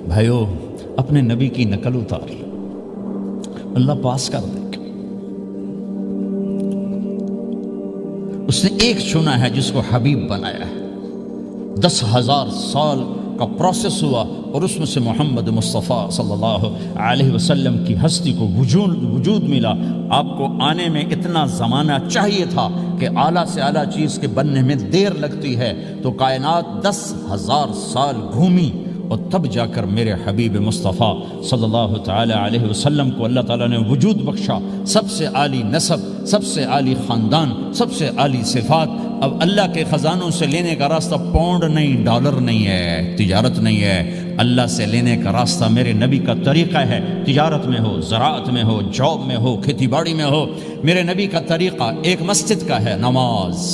بھائیو اپنے نبی کی نقل اتار، اللہ پاس کر دے گا۔ اس نے ایک چنا ہے جس کو حبیب بنایا ہے، 10,000 سال کا پروسیس ہوا اور اس میں سے محمد مصطفیٰ صلی اللہ علیہ وسلم کی ہستی کو وجود ملا۔ آپ کو آنے میں اتنا زمانہ چاہیے تھا کہ اعلیٰ سے اعلیٰ چیز کے بننے میں دیر لگتی ہے، تو کائنات 10,000 سال گھومی اور تب جا کر میرے حبیب مصطفیٰ صلی اللہ تعالی علیہ وسلم کو اللہ تعالیٰ نے وجود بخشا، سب سے عالی نسب، سب سے عالی خاندان، سب سے عالی صفات۔ اب اللہ کے خزانوں سے لینے کا راستہ پاؤنڈ نہیں، ڈالر نہیں ہے، تجارت نہیں ہے، اللہ سے لینے کا راستہ میرے نبی کا طریقہ ہے۔ تجارت میں ہو، زراعت میں ہو، جاب میں ہو، کھیتی باڑی میں ہو، میرے نبی کا طریقہ ایک مسجد کا ہے، نماز،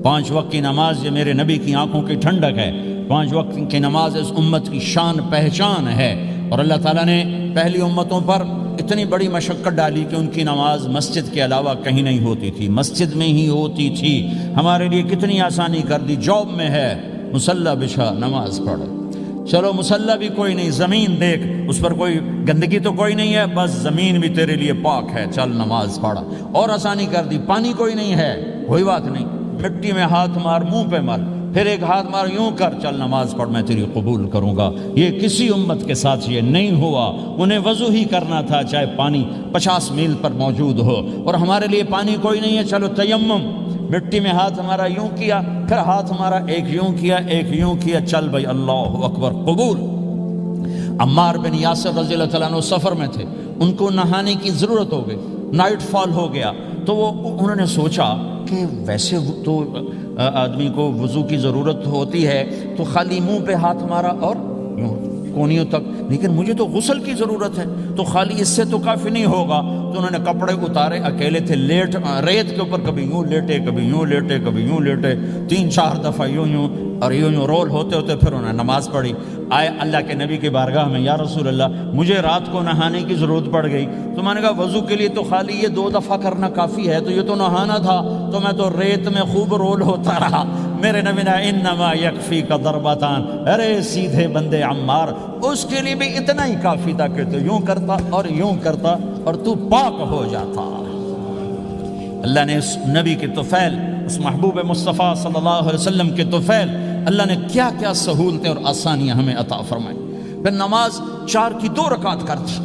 5 وقت کی نماز، یہ میرے نبی کی آنکھوں کی ٹھنڈک ہے۔ 5 وقت کی نماز اس امت کی شان پہچان ہے، اور اللہ تعالیٰ نے پہلی امتوں پر اتنی بڑی مشقت ڈالی کہ ان کی نماز مسجد کے علاوہ کہیں نہیں ہوتی تھی، مسجد میں ہی ہوتی تھی۔ ہمارے لیے کتنی آسانی کر دی، جاب میں ہے مصلی بچھا نماز پڑھ، چلو مصلی بھی کوئی نہیں، زمین دیکھ اس پر کوئی گندگی تو کوئی نہیں ہے، بس زمین بھی تیرے لیے پاک ہے، چل نماز پڑھ۔ اور آسانی کر دی، پانی کوئی نہیں ہے، کوئی بات نہیں، مٹی میں ہاتھ مار، منہ پہ مر، پھر ایک ہاتھ مار، یوں کر، چل نماز پڑھ، میں تیری قبول کروں گا۔ یہ کسی امت کے ساتھ یہ نہیں ہوا، انہیں وضو ہی کرنا تھا چاہے پانی 50 میل پر موجود ہو، اور ہمارے لیے پانی کوئی نہیں ہے، چلو تیمم، مٹی میں ہاتھ ہمارا یوں کیا، پھر ہاتھ ہمارا ایک یوں کیا، ایک یوں کیا، چل بھائی اللہ اکبر قبول۔ عمار بن یاسر رضی اللہ تعالیٰ عنہ سفر میں تھے، ان کو نہانے کی ضرورت ہو گئی، نائٹ فال ہو گیا، تو انہوں نے سوچا کہ ویسے تو آدمی کو وضو کی ضرورت ہوتی ہے تو خالی منہ پہ ہاتھ مارا اور یوں کونیوں تک، لیکن مجھے تو غسل کی ضرورت ہے، تو خالی اس سے تو کافی نہیں ہوگا، تو انہوں نے کپڑے اتارے، اکیلے تھے، ریت کے اوپر کبھی یوں لیٹے، کبھی یوں لیٹے، کبھی یوں لیٹے، 3-4 دفعہ یوں اور یوں رول ہوتے ہوتے پھر انہوں نے نماز پڑھی۔ آئے اللہ کے نبی کی بارگاہ میں، یا رسول اللہ مجھے رات کو نہانے کی ضرورت پڑ گئی، تو میں نے کہا وضو کے لیے تو خالی یہ 2 دفعہ کرنا کافی ہے، تو یہ تو نہانا تھا، تو میں تو ریت میں خوب رول ہوتا رہا۔ میرے نبی نے انما یکفیک ضربتان، ارے سیدھے بندے عمار، اس کے لیے بھی اتنا ہی کافی تھا کہ تو یوں کرتا اور یوں کرتا اور تو پاک ہو جاتا۔ اللہ نے اس نبی کے طفیل، اس محبوب مصطفیٰ صلی اللہ علیہ وسلم کے طفیل، اللہ نے کیا کیا سہولتیں اور آسانیاں ہمیں عطا فرمائی۔ پھر نماز 4 کی 2 رکعت کر دی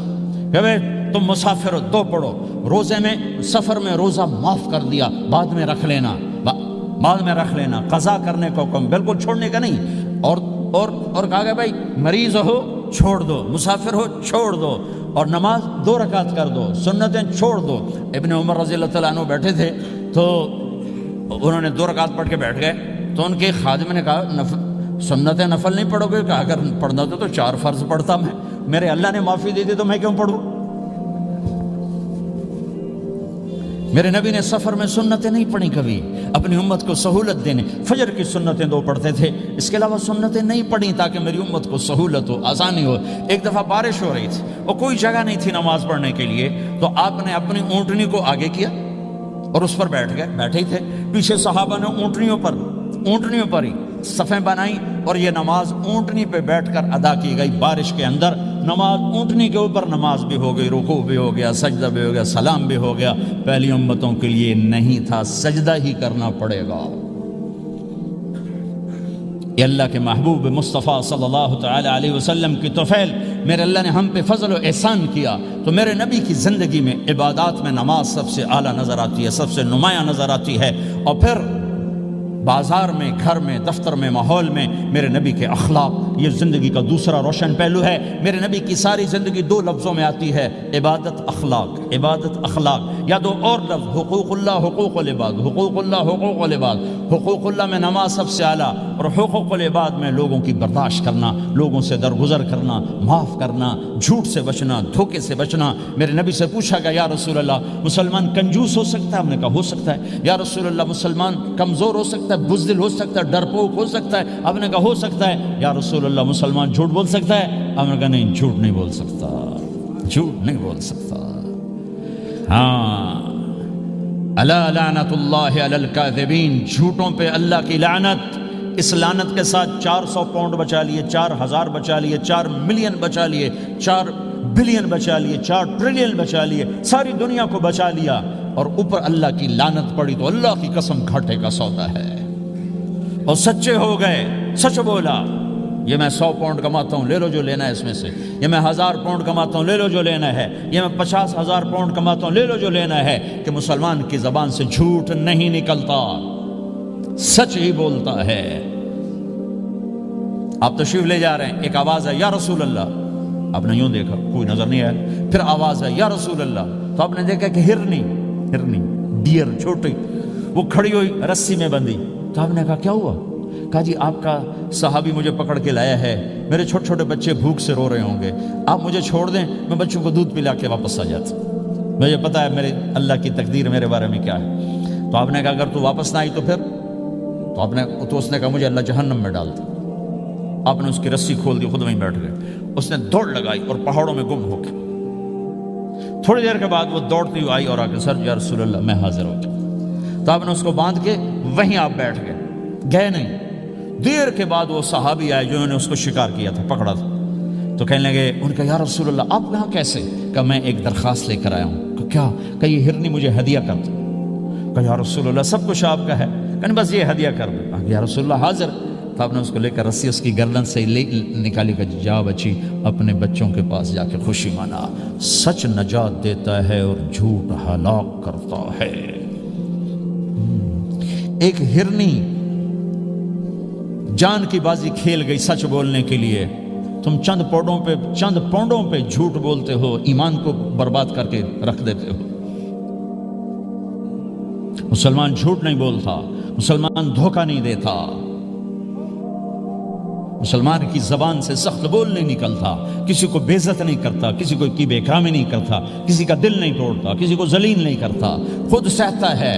کہ بھئی تم مسافر ہو 2 پڑھو، روزے میں سفر میں روزہ معاف کر دیا، بعد میں رکھ لینا، بعد میں رکھ لینا، قضا کرنے کو حکم، بالکل چھوڑنے کا نہیں، اور کہا گیا بھائی مریض ہو چھوڑ دو، مسافر ہو چھوڑ دو، اور نماز 2 رکعت کر دو، سنتیں چھوڑ دو۔ ابن عمر رضی اللہ تعالیٰ عنہ بیٹھے تھے تو انہوں نے 2 رکعت پڑھ کے بیٹھ گئے، تو ان کے خادم نے کہا سنتیں نفل نہیں پڑھو گے؟ کہا اگر پڑھنا تو 4 فرض پڑھتا میں، میرے اللہ نے معافی دے دی تو میں کیوں پڑھوں؟ میرے نبی نے سفر میں سنتیں نہیں پڑھی کبھی، اپنی امت کو سہولت دینے، فجر کی سنتیں 2 پڑھتے تھے، اس کے علاوہ سنتیں نہیں پڑھی تاکہ میری امت کو سہولت ہو، آسانی ہو۔ ایک دفعہ بارش ہو رہی تھی اور کوئی جگہ نہیں تھی نماز پڑھنے کے لیے، تو آپ نے اپنی اونٹنی کو آگے کیا اور اس پر بیٹھ گئے، بیٹھے ہی تھے، پیچھے صحابہ نے اونٹنیوں پر ہی صفیں بنائی، اور یہ نماز اونٹنی پہ بیٹھ کر ادا کی گئی بارش کے اندر۔ نماز اونٹنی کے اوپر نماز بھی ہو گئی، رکوع بھی ہو گیا، سجدہ بھی ہو گیا، سلام بھی ہو گیا۔ پہلی امتوں کے لیے نہیں تھا، سجدہ ہی کرنا پڑے گا۔ یہ اللہ کے محبوب مصطفیٰ صلی اللہ تعالی علیہ وسلم کی طفیل، میرے اللہ نے ہم پہ فضل و احسان کیا، تو میرے نبی کی زندگی میں عبادات میں نماز سب سے اعلیٰ نظر آتی ہے، سب سے نمایاں نظر آتی ہے، اور پھر بازار میں، گھر میں، دفتر میں، ماحول میں میرے نبی کے اخلاق، یہ زندگی کا دوسرا روشن پہلو ہے۔ میرے نبی کی ساری زندگی 2 لفظوں میں آتی ہے، عبادت اخلاق، عبادت اخلاق، یا 2 اور لفظ، حقوق اللہ حقوق العباد، حقوق اللہ حقوق العباد۔ حقوق اللہ میں نماز سب سے اعلیٰ، اور حقوق العباد میں لوگوں کی برداشت کرنا، لوگوں سے درگزر کرنا، معاف کرنا، جھوٹ سے بچنا، دھوکے سے بچنا۔ میرے نبی سے پوچھا گیا یا رسول اللہ مسلمان کنجوس ہو سکتا ہے؟ ہم نے کہا ہو سکتا ہے۔ یا رسول اللہ مسلمان کمزور ہو سکتا ہے، بزدل ہو سکتا ہے، ڈرپوک ہو سکتا ہے؟ آپ نے کہا ہو سکتا ہے۔ یا رسول اللہ مسلمان جھوٹ بول سکتا ہے؟ آپ نے کہا نہیں، جھوٹ نہیں بول سکتا، جھوٹ نہیں بول سکتا۔ ہاں، الا لعنت اللہ علی الکاذبین، جھوٹوں پہ اللہ کی لعنت۔ اس لعنت کے ساتھ 400 پاؤنڈ بچا لیے، 4000 بچا لیے، 4 ملین بچا لیے، 4 بلین بچا لیے، 4 ٹریلین بچا لیے، ساری دنیا کو بچا لیا، اور اوپر اللہ کی لعنت پڑی تو اللہ کی قسم گھاٹے کا سودا ہے۔ اور سچے ہو گئے، سچ بولا، یہ میں 100 پاؤنڈ کماتا ہوں، لے لو جو لینا ہے اس میں سے، یہ میں 1000 پاؤنڈ کماتا ہوں، لے لو جو لینا ہے، یہ میں 50,000 پاؤنڈ کماتا ہوں، لے لو جو لینا ہے، کہ مسلمان کی زبان سے جھوٹ نہیں نکلتا، سچ ہی بولتا ہے۔ آپ تشریف لے جا رہے ہیں، ایک آواز ہے یا رسول اللہ، آپ نے یوں دیکھا کوئی نظر نہیں آیا، پھر آواز ہے یا رسول اللہ، تو آپ نے دیکھا کہ ہرنی ڈیر چھوٹی وہ کھڑی ہوئی رسی میں بندھی، تو آپ نے کہا کیا ہوا؟ کہا جی آپ کا صحابی مجھے پکڑ کے لایا ہے، میرے چھوٹے چھوٹے بچے بھوک سے رو رہے ہوں گے، آپ مجھے چھوڑ دیں، میں بچوں کو دودھ پلا کے واپس آ جاتا، مجھے پتا ہے میرے اللہ کی تقدیر میرے بارے میں کیا ہے۔ تو آپ نے کہا اگر تو واپس نہ آئی تو پھر؟ تو اس نے کہا مجھے اللہ جہنم میں ڈال دے۔ آپ نے اس کی رسی کھول دی، خود وہیں بیٹھ گئے، اس نے دوڑ لگائی اور پہاڑوں میں گم ہو گئی۔ تھوڑی دیر کے بعد وہ دوڑتی ہوئی آئی اور آ کے سر یا رسول اللہ میں حاضر ہو گیا، تو آپ نے اس کو باندھ کے وہیں آپ بیٹھ گئے نہیں۔ دیر کے بعد وہ صحابی آئے جنہوں نے اس کو شکار کیا تھا، پکڑا تھا، تو کہنے لگے، ان کا یا رسول اللہ آپ یہاں کیسے؟ کہ میں ایک درخواست لے کر آیا ہوں۔ کہ کیا؟ کہ یہ ہرنی مجھے ہدیہ کر دو۔ کہ یا رسول اللہ سب کچھ آپ کا ہے، کہ بس یہ ہدیہ کر دو۔ یا رسول اللہ حاضر۔ تو آپ نے اس کو لے کر رسی اس کی گردن سے نکالی، کہ جا بچی اپنے بچوں کے پاس جا کے خوشی منا، سچ نجات دیتا ہے اور جھوٹ ہلاک کرتا ہے۔ ایک ہرنی جان کی بازی کھیل گئی سچ بولنے کے لیے، تم چند پونڈوں پہ جھوٹ بولتے ہو، ایمان کو برباد کر کے رکھ دیتے ہو۔ مسلمان جھوٹ نہیں بولتا، مسلمان دھوکہ نہیں دیتا، مسلمان کی زبان سے سخت بول نہیں نکلتا، کسی کو بے عزت نہیں کرتا، کسی کو کی بے اکرامی نہیں کرتا، کسی کا دل نہیں توڑتا، کسی کو ذلیل نہیں کرتا، خود سہتا ہے،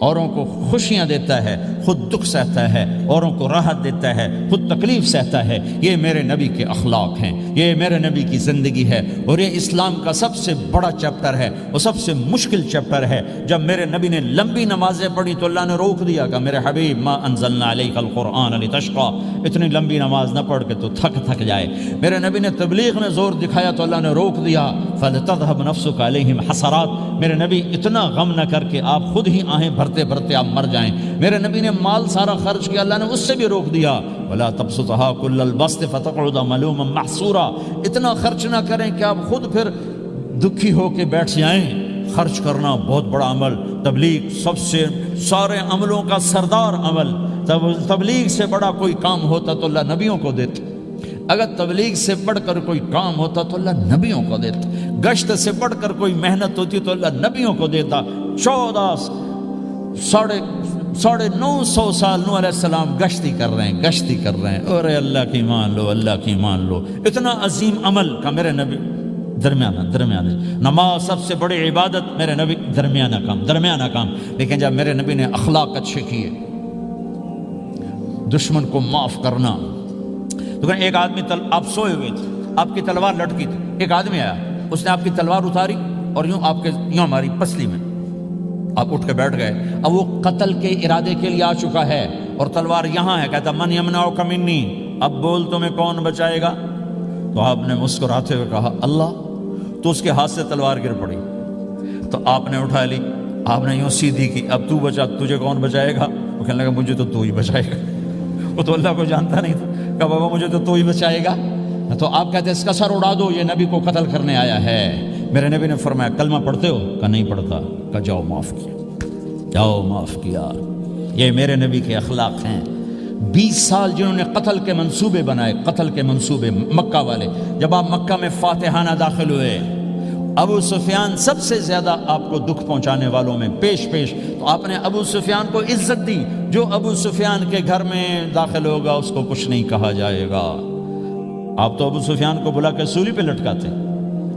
اوروں کو خوشیاں دیتا ہے، خود دکھ سہتا ہے، اوروں کو راحت دیتا ہے، خود تکلیف سہتا ہے۔ یہ میرے نبی کے اخلاق ہیں، یہ میرے نبی کی زندگی ہے، اور یہ اسلام کا سب سے بڑا چیپٹر ہے، وہ سب سے مشکل چیپٹر ہے۔ جب میرے نبی نے لمبی نمازیں پڑھی تو اللہ نے روک دیا کہ میرے حبیب ما انزلنا علیک القرآن لتشقى، اتنی لمبی نماز نہ پڑھ کے تو تھک جائے۔ میرے نبی نے تبلیغ میں زور دکھایا تو اللہ نے روک دیا، فلتذهب نفسك علیہم حسرات، میرے نبی اتنا غم نہ کر کے آپ خود ہی آہیں بھرتے آپ مر جائیں۔ میرے نبی نے مال سارا خرچ کیا، اللہ نے اس سے بھی روک دیا، ولا تبسطها كل البسط فتقعد ملوما محسورا، اتنا خرچ نہ کریں کہ آپ خود پھر دکھی ہو کے بیٹھ جائیں۔ خرچ کرنا بہت بڑا عمل، تبلیغ سب سے سارے عملوں کا سردار عمل، تبلیغ سے بڑا کوئی کام ہوتا تو اللہ نبیوں کو دیتا، اگر تبلیغ سے بڑھ کر کوئی کام ہوتا تو اللہ نبیوں کو دیتا، گشت سے بڑھ کر کوئی محنت ہوتی تو اللہ نبیوں کو دیتا۔ 950 سال نوح علیہ السلام گشتی کر رہے ہیں، اور اللہ کی مان لو، اللہ کی مان لو، اتنا عظیم عمل کا میرے نبی درمیانہ نماز سب سے بڑی عبادت، میرے نبی درمیانہ کام، لیکن جب میرے نبی نے اخلاق اچھے کیے، دشمن کو معاف کرنا، تو ایک آدمی آپ سوئے ہوئے تھے، آپ کی تلوار لٹکی تھی، ایک آدمی آیا، اس نے آپ کی تلوار اتاری اور یوں ہماری پسلی میں، آپ اٹھ کے بیٹھ گئے، اب وہ قتل کے ارادے کے لیے آ چکا ہے اور تلوار یہاں ہے، کہتا من یمنعک منی، اب بول تمہیں کون بچائے گا؟ تو آپ نے مسکراتے ہوئے کہا اللہ، تو اس کے ہاتھ سے تلوار گر پڑی، تو آپ نے اٹھا لی، آپ نے یوں سیدھی کی، اب تو بچا، تجھے کون بچائے گا؟ وہ کہنے لگا مجھے تو ہی بچائے گا، وہ تو اللہ کو جانتا نہیں تھا، کہا بابا مجھے تو ہی بچائے گا۔ تو آپ کہتے ہیں اس کا سر اڑا دو، یہ نبی کو قتل کرنے آیا ہے۔ میرے نبی نے فرمایا کلمہ پڑھتے ہو؟ کہا نہیں پڑھتا۔ کہا جاؤ معاف کیا۔ یہ میرے نبی کے اخلاق ہیں۔ 20 سال جنہوں نے قتل کے منصوبے بنائے، مکہ والے، جب آپ مکہ میں فاتحانہ داخل ہوئے، ابو سفیان سب سے زیادہ آپ کو دکھ پہنچانے والوں میں پیش، تو آپ نے ابو سفیان کو عزت دی، جو ابو سفیان کے گھر میں داخل ہوگا اس کو کچھ نہیں کہا جائے گا۔ آپ تو ابو سفیان کو بلا کے سولی پہ لٹکاتے،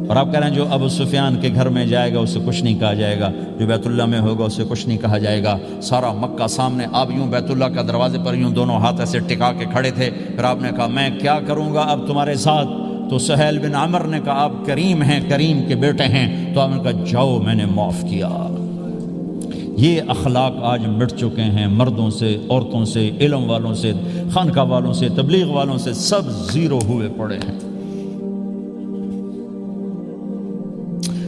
اور آپ کہہ رہے ہیں جو ابو سفیان کے گھر میں جائے گا اسے کچھ نہیں کہا جائے گا، جو بیت اللہ میں ہوگا اسے کچھ نہیں کہا جائے گا۔ سارا مکہ سامنے، آپ یوں بیت اللہ کا دروازے پر یوں دونوں ہاتھ ایسے ٹکا کے کھڑے تھے، پھر آپ نے کہا میں کیا کروں گا اب تمہارے ساتھ؟ تو سہیل بن عمر نے کہا آپ کریم ہیں، کریم کے بیٹے ہیں، تو آپ نے کہا جاؤ میں نے معاف کیا۔ یہ اخلاق آج مٹ چکے ہیں، مردوں سے، عورتوں سے، علم والوں سے، خانقاہ والوں سے، تبلیغ والوں سے، سب زیرو ہوئے پڑے ہیں۔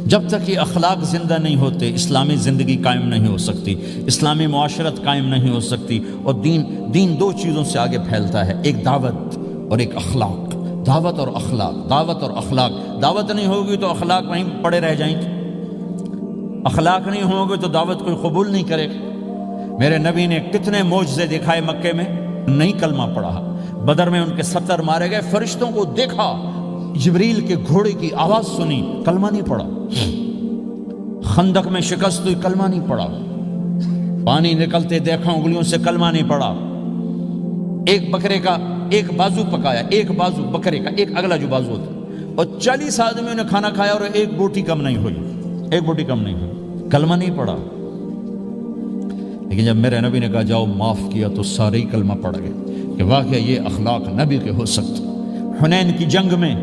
جب تک یہ اخلاق زندہ نہیں ہوتے اسلامی زندگی قائم نہیں ہو سکتی، اسلامی معاشرت قائم نہیں ہو سکتی، اور دین دو چیزوں سے آگے پھیلتا ہے، ایک دعوت اور ایک اخلاق۔ دعوت اور اخلاق، دعوت اور اخلاق۔ دعوت نہیں ہوگی تو اخلاق وہیں پڑے رہ جائیں گے، اخلاق نہیں ہوں گے تو دعوت کوئی قبول نہیں کرے گا۔ میرے نبی نے کتنے معجزے دکھائے مکے میں، نہیں کلمہ پڑھا۔ بدر میں ان کے 70 مارے گئے، فرشتوں کو دیکھا، جبریل کے گھوڑے کی آواز سنی، کلمہ نہیں پڑھا۔ خندق میں شکست ہوئی، کلمہ نہیں پڑھا۔ پانی نکلتے دیکھا، انگلیوں سے کلمہ نہیں پڑھا۔ ایک بکرے کا ایک بازو پکایا، ایک بازو بکرے کا، ایک اگلا جو بازو ہوتا، اور 40 آدمیوں نے کھانا کھایا اور ایک بوٹی کم نہیں ہوئی، ایک بوٹی کم نہیں ہوئی، کلمہ نہیں پڑھا۔ لیکن جب میرے نبی نے کہا جاؤ معاف کیا تو سارے ہی کلمہ پڑھ گئے کہ واقعہ یہ اخلاق نبی کے ہو سکتے۔ حنین کی جنگ میں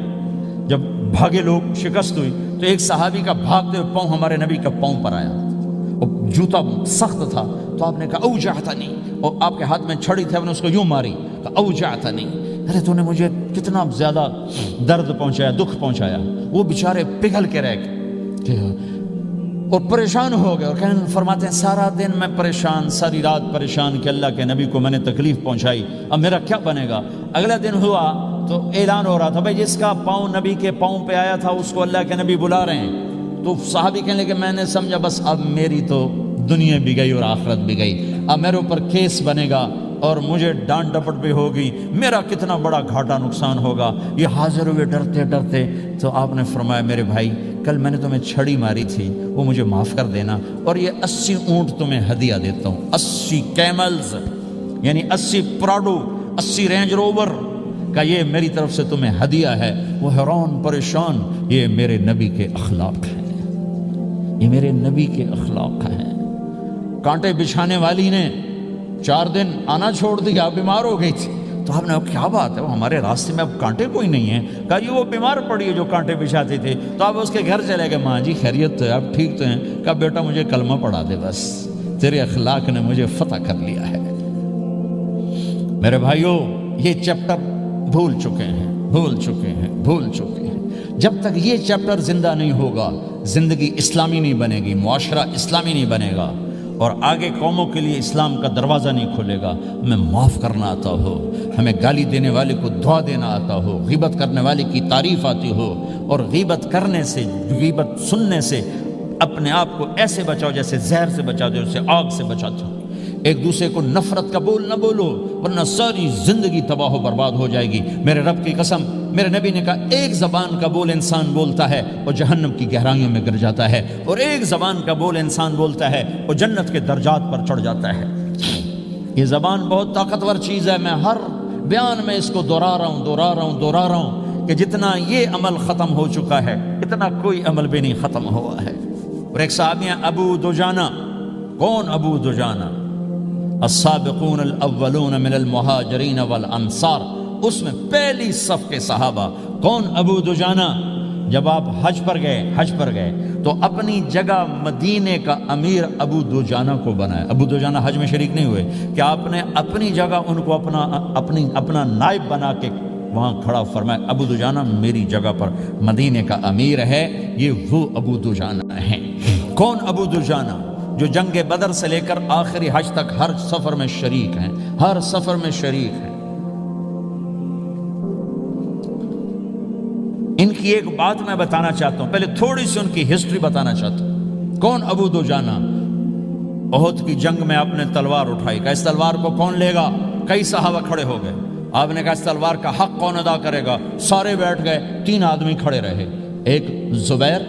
جب بھاگے لوگ، شکست ہوئی، تو ایک صحابی کا بھاگتے ہوئے پاؤں ہمارے نبی کا پاؤں پر آیا، اور جوتا سخت تھا، تو آپ نے کہا اوجعتنی، اور آپ کے ہاتھ میں چھڑی تھی، آپ نے اس کو یوں ماری، کہا اوجعتنی، ارے تو نے مجھے کتنا زیادہ درد پہنچایا، دکھ پہنچایا۔ وہ بیچارے پگھل کے رہ گئے اور پریشان ہو گئے، اور فرماتے ہیں سارا دن میں پریشان، ساری رات پریشان کہ اللہ کے نبی کو میں نے تکلیف پہنچائی، اب میرا کیا بنے گا۔ اگلا دن ہوا تو اعلان ہو رہا تھا بھائی جس کا پاؤں نبی کے پاؤں پہ آیا تھا اس کو اللہ کے نبی بلا رہے ہیں۔ تو صحابی کہنے لگے میں نے سمجھا بس اب میری تو دنیا بھی گئی اور آخرت بھی گئی، اب میرے اوپر کیس بنے گا اور مجھے ڈانٹ ڈپٹ بھی ہوگی، میرا کتنا بڑا گھاٹا نقصان ہوگا۔ یہ حاضر ہوئے ڈرتے ڈرتے، تو آپ نے فرمایا میرے بھائی کل میں نے تمہیں چھڑی ماری تھی، وہ مجھے معاف کر دینا، اور یہ 80 اونٹ تمہیں ہدیہ دیتا ہوں، 80 کیملز یعنی 80 پراڈو، 80 رینج روور کا یہ میری طرف سے تمہیں ہدیہ ہے۔ وہ حیران پریشان، یہ میرے نبی کے اخلاق ہیں، یہ میرے نبی کے اخلاق ہیں۔ کانٹے بچھانے والی نے 4 دن آنا چھوڑ دیا، بیمار ہو گئی تھی، تو آپ نے کہا کیا بات ہے، وہ ہمارے راستے میں اب کانٹے کوئی نہیں ہیں؟ کہا یہ وہ بیمار پڑی ہے جو کانٹے بچھاتی تھی۔ تو آپ اس کے گھر چلے گئے، ماں جی خیریت تو ہے، آپ ٹھیک تو ہیں؟ کہا بیٹا مجھے کلمہ پڑھا دے، بس تیرے اخلاق نے مجھے فتح کر لیا ہے۔ میرے بھائیوں یہ چیپٹر بھول چکے ہیں، بھول چکے ہیں، بھول چکے ہیں۔ جب تک یہ چیپٹر زندہ نہیں ہوگا زندگی اسلامی نہیں بنے گی، معاشرہ اسلامی نہیں بنے گا، اور آگے قوموں کے لیے اسلام کا دروازہ نہیں کھلے گا۔ ہمیں معاف کرنا آتا ہو، ہمیں گالی دینے والے کو دعا دینا آتا ہو، غیبت کرنے والے کی تعریف آتی ہو، اور غیبت کرنے سے، غیبت سننے سے اپنے آپ کو ایسے بچاؤ جیسے زہر سے بچاتے ہو، اسے آگ سے بچاتے ہو۔ ایک دوسرے کو نفرت کا بول نہ بولو ورنہ ساری زندگی تباہ و برباد ہو جائے گی۔ میرے رب کی قسم، میرے نبی نے کہا ایک زبان کا بول انسان بولتا ہے اور جہنم کی گہرائیوں میں گر جاتا ہے، اور ایک زبان کا بول انسان بولتا ہے اور جنت کے درجات پر چڑھ جاتا ہے۔ یہ زبان بہت طاقتور چیز ہے، میں ہر بیان میں اس کو دہرا رہا ہوں کہ جتنا یہ عمل ختم ہو چکا ہے اتنا کوئی عمل بھی نہیں ختم ہوا ہے۔ اور ایک صحابی ہیں ابو دجانہ۔ کون ابو دجانہ؟ السابقون الاولون من المہاجرین والانصار، اس میں پہلی صف کے صحابہ۔ کون ابو دجانہ؟ جب آپ حج پر گئے تو اپنی جگہ مدینے کا امیر ابو دجانہ کو بنایا۔ ابو دجانہ حج میں شریک نہیں ہوئے کہ آپ نے اپنی جگہ ان کو اپنا نائب بنا کے وہاں کھڑا فرمایا ابو دجانہ میری جگہ پر مدینے کا امیر ہے، یہ وہ ابو دجانہ ہیں۔ کون ابو دجانہ؟ جو جنگ بدر سے لے کر آخری حج تک ہر سفر میں شریک ہیں، ہر سفر میں شریک ہیں۔ ان کی ایک بات میں بتانا چاہتا ہوں، پہلے تھوڑی سی ان کی ہسٹری بتانا چاہتا ہوں۔ کون ابو دجانہ؟ احد کی جنگ میں آپ نے تلوار اٹھائی، کہا اس تلوار کو کون لے گا؟ کئی صحابہ کھڑے ہو گئے۔ آپ نے کہا اس تلوار کا حق کون ادا کرے گا؟ سارے بیٹھ گئے، 3 آدمی کھڑے رہے، ایک زبیر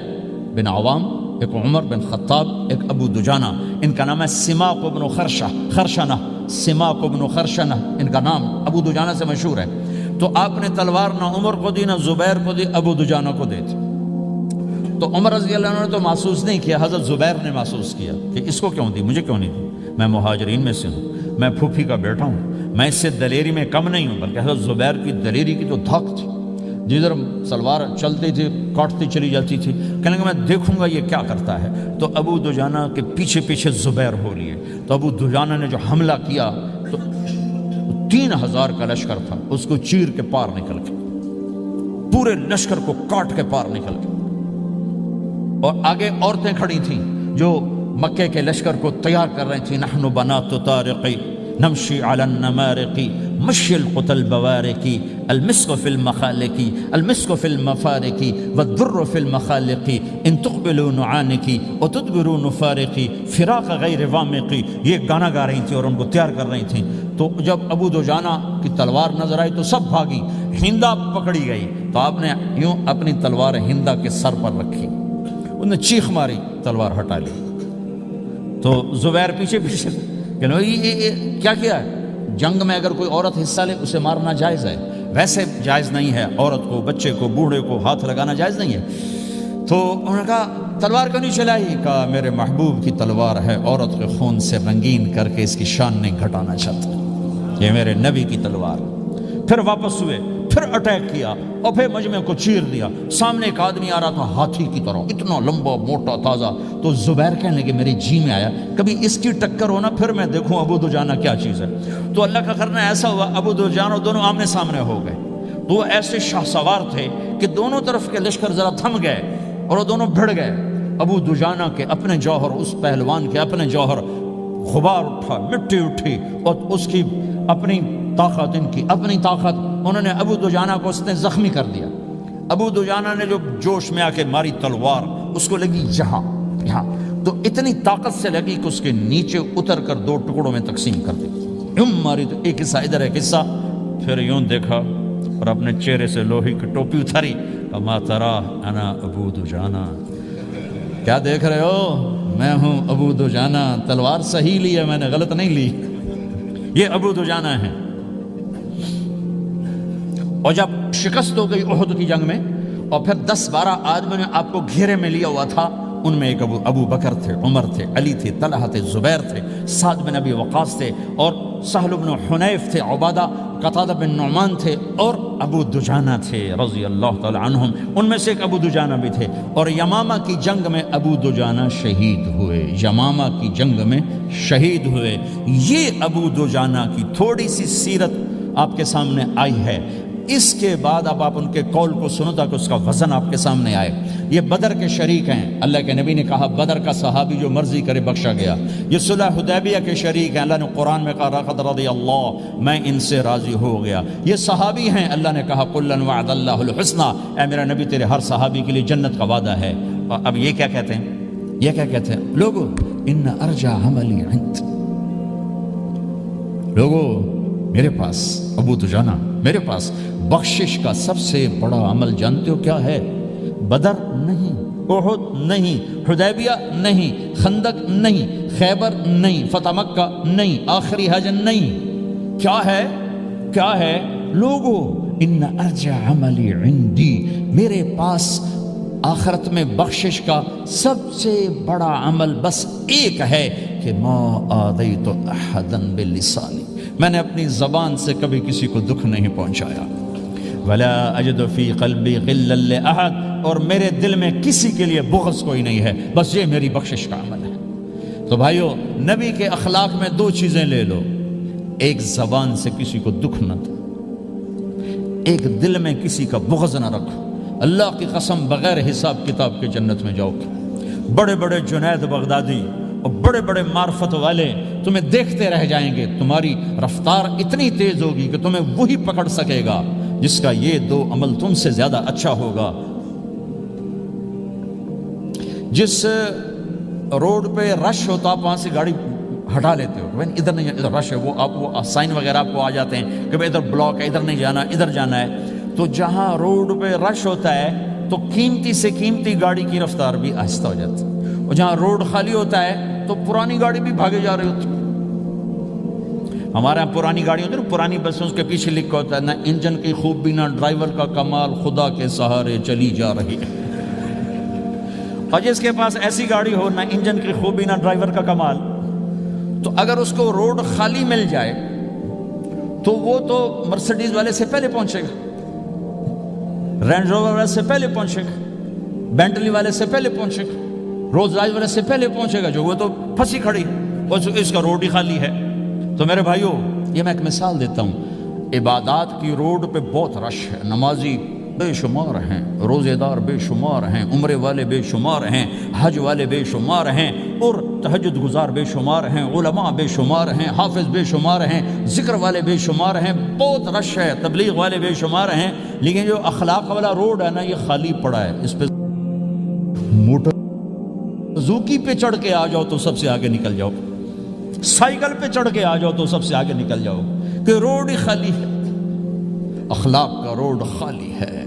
بن عوام، ایک عمر بن خطاب، ایک ابو دجانہ۔ ان کا نام ہے سماق بن خرشنہ، سماق بن خرشنہ ان کا نام ابو دجانہ سے مشہور ہے۔ تو آپ نے تلوار نہ عمر کو دی، نہ زبیر کو دی، ابو دجانہ کو دی تھی۔ تو عمر رضی اللہ عنہ نے تو محسوس نہیں کیا، حضرت زبیر نے محسوس کیا کہ اس کو کیوں دی، مجھے کیوں نہیں دی؟ میں مہاجرین میں سے ہوں، میں پھوپھی کا بیٹا ہوں، میں اس سے دلیری میں کم نہیں ہوں، بلکہ حضرت زبیر کی دلیری کی تو دھک تھی۔ جدھر سلوار چلتی تھی کاٹتی چلی جاتی تھی، کہنے لگا میں دیکھوں گا یہ کیا کرتا ہے۔ تو ابو دجانہ کے پیچھے پیچھے زبیر ہو لیے، تو ابو دجانہ نے جو حملہ کیا تو 3000 کا لشکر تھا، اس کو چیر کے پار نکل کے، پورے لشکر کو کاٹ کے پار نکل کے، اور آگے عورتیں کھڑی تھیں جو مکے کے لشکر کو تیار کر رہی تھیں۔ نحن بنات طارقی نمشی علی النمارقی مشی القتل بوارقی المسک فی المخالقی المسک فی المفارقی والدر فی المخالقی ان تقبلوا نعانقی وتدبروا نفارقی فراق غیر وامقی، یہ گانا گا رہی تھیں اور ان کو تیار کر رہی تھیں۔ تو جب ابو دجانہ کی تلوار نظر آئی تو سب بھاگی، ہندا پکڑی گئی، تو آپ نے یوں اپنی تلوار ہندا کے سر پر رکھی، انہوں نے چیخ ماری، تلوار ہٹا لی۔ تو زبیر پیچھے پیچھے کہ یہ کیا کیا ہے؟ جنگ میں اگر کوئی عورت حصہ لے اسے مارنا جائز ہے، ویسے جائز نہیں ہے، عورت کو، بچے کو، بوڑھے کو ہاتھ لگانا جائز نہیں ہے۔ تو انہوں نے کہا تلوار کیوں نہیں چلائی؟ کہا میرے محبوب کی تلوار ہے، عورت کے خون سے رنگین کر کے اس کی شان نہیں گھٹانا چاہتا، یہ میرے نبی کی تلوار۔ پھر واپس ہوئے، پھر اٹیک کیا اور پھر مجمع کو چیر دیا۔ سامنے ایک آدمی آ رہا تھا ہاتھی کی طرح، اتنا لمبا موٹا تازہ۔ تو زبیر کہنے لگے میرے جی میں آیا کبھی اس کی ٹکر ہونا، پھر میں دیکھوں ابو دجانہ کیا چیز ہے۔ تو اللہ کا کرنا ایسا ہوا، ابو دجانہ دونوں آمنے سامنے ہو گئے۔ تو وہ ایسے شاہ سوار تھے کہ دونوں طرف کے لشکر ذرا تھم گئے اور وہ دونوں بھڑ گئے۔ ابو دجانہ کے اپنے جوہر، اس پہلوان کے اپنے جوہر، غبار اٹھا، مٹی اٹھی، اور اس کی اپنی طاقت، ان کی اپنی طاقت، انہوں نے ابو دجانہ کو اس نے زخمی کر دیا۔ ابو دجانہ نے جو جوش میں آ کے ماری تلوار، اس کو لگی یہاں، تو اتنی طاقت سے لگی کہ اس کے نیچے اتر کر 2 ٹکڑوں میں تقسیم کر دی۔ یوں ماری تو ایک حصہ ادھر، ایک حصہ، پھر یوں دیکھا اور اپنے چہرے سے لوہے کی ٹوپی اتاری، کما ترا انا ابو دجانہ، کیا دیکھ رہے ہو؟ میں ہوں ابو دجانہ، تلوار صحیح لی ہے میں نے، غلط نہیں لی۔ یہ ابو دجانہ ہے۔ اور جب شکست ہو گئی احد کی جنگ میں، اور پھر 10-12 آدمیوں نے آپ کو گھیرے میں لیا ہوا تھا، ان میں ایک ابو بکر تھے، عمر تھے، علی تھے، طلحہ تھے، زبیر تھے، سعد بن ابی وقاص تھے، اور سہل بن حنیف تھے، عبادہ قتادہ بن نعمان تھے، اور ابو دجانہ تھے رضی اللہ تعالی عنہم۔ ان میں سے ایک ابو دجانہ بھی تھے، اور یمامہ کی جنگ میں ابو دجانہ شہید ہوئے، یمامہ کی جنگ میں شہید ہوئے۔ یہ ابو دجانہ کی تھوڑی سی سیرت آپ کے سامنے آئی ہے۔ اس کے بعد اب آپ ان کے قول کو سنو تاکہ اس کا وزن آپ کے سامنے آئے۔ یہ بدر کے شریک ہیں، اللہ کے نبی نے کہا بدر کا صحابی جو مرضی کرے بخشا گیا۔ یہ صلح حدیبیہ کے شریک ہیں، اللہ نے قرآن میں کہا لقد رضی اللہ، میں ان سے راضی ہو گیا۔ یہ صحابی ہیں، اللہ نے کہا کلا وعد اللہ الحسنی، اے میرا نبی تیرے ہر صحابی کے لیے جنت کا وعدہ ہے۔ اور اب یہ کیا کہتے ہیں؟ یہ کیا کہتے ہیں لوگو؟ ان ارجع عملی عند، لوگو میرے پاس، ابو دجانہ میرے پاس بخشش کا سب سے بڑا عمل جانتے ہو کیا ہے؟ بدر نہیں، احد نہیں، حدیبیہ نہیں، خندق نہیں، خیبر نہیں، فتح مکہ نہیں، آخری حج نہیں۔ کیا ہے؟ کیا ہے لوگو؟ ان ارجع عملی عندی، میرے پاس آخرت میں بخشش کا سب سے بڑا عمل بس ایک ہے کہ ما آذیت احدا بلسانی، میں نے اپنی زبان سے کبھی کسی کو دکھ نہیں پہنچایا۔ ولا اجد فی قلبی غلا لاحد، اور میرے دل میں کسی کے لیے بغض کوئی نہیں ہے، بس یہ میری بخشش کا عمل ہے۔ تو بھائیو، نبی کے اخلاق میں 2 چیزیں لے لو، ایک زبان سے کسی کو دکھ نہ دو، ایک دل میں کسی کا بغض نہ رکھو۔ اللہ کی قسم بغیر حساب کتاب کے جنت میں جاؤ گے۔ بڑے بڑے جنید بغدادی اور بڑے بڑے معرفت والے تمہیں دیکھتے رہ جائیں گے، تمہاری رفتار اتنی تیز ہوگی کہ تمہیں وہی پکڑ سکے گا جس کا یہ 2 عمل تم سے زیادہ اچھا ہوگا۔ جس روڈ پہ رش ہوتا آپ وہاں سے گاڑی ہٹا لیتے ہو، بھائی ادھر نہیں، ادھر رش ہے، وہ سائن وغیرہ آپ کو آ جاتے ہیں کہ بھائی ادھر بلاک ہے، ادھر نہیں جانا، ادھر جانا ہے۔ تو جہاں روڈ پہ رش ہوتا ہے تو قیمتی سے قیمتی گاڑی کی رفتار بھی آہستہ ہو جاتی ہے، اور جہاں روڈ خالی ہوتا ہے تو پرانی گاڑی بھی بھاگے جا رہی ہوتی ہے۔ ہمارے یہاں پرانی گاڑی ہوتی ہے نا، پرانی بسوں کے پیچھے لکھا ہوتا ہے نہ انجن کی خوبی نہ ڈرائیور کا کمال، خدا کے سہارے چلی جا رہی ہے۔ اور جس کے پاس ایسی گاڑی ہو، نہ انجن کی خوبی نہ ڈرائیور کا کمال، تو اگر اس کو روڈ خالی مل جائے تو وہ تو مرسڈیز والے سے پہلے پہنچے گا، رینج روور والے سے پہلے پہنچے گا، بینٹلی والے سے پہلے پہنچے گا، رولز رائس والے سے پہلے پہنچے گا، جو وہ تو پھنسی کھڑی اور اس کا روڈ ہی خالی ہے۔ تو میرے بھائیوں، یہ میں ایک مثال دیتا ہوں، عبادات کی روڈ پہ بہت رش ہے، نمازی بے شمار ہیں، روزے دار بے شمار ہیں، عمرے والے بے شمار ہیں، حج والے بے شمار ہیں، اور تہجد گزار بے شمار ہیں، علماء بے شمار ہیں، حافظ بے شمار ہیں، ذکر والے بے شمار ہیں، بہت رش ہے، تبلیغ والے بے شمار ہیں، لیکن جو اخلاق والا روڈ ہے نا، یہ خالی پڑا ہے۔ اس پہ موٹر زوکی پہ چڑھ کے آ جاؤ تو سب سے آگے نکل جاؤ، سائیکل پہ چڑھ کے آ جاؤ تو سب سے آگے نکل جاؤ، کہ روڈ ہی خالی ہے، اخلاق کا روڈ خالی ہے۔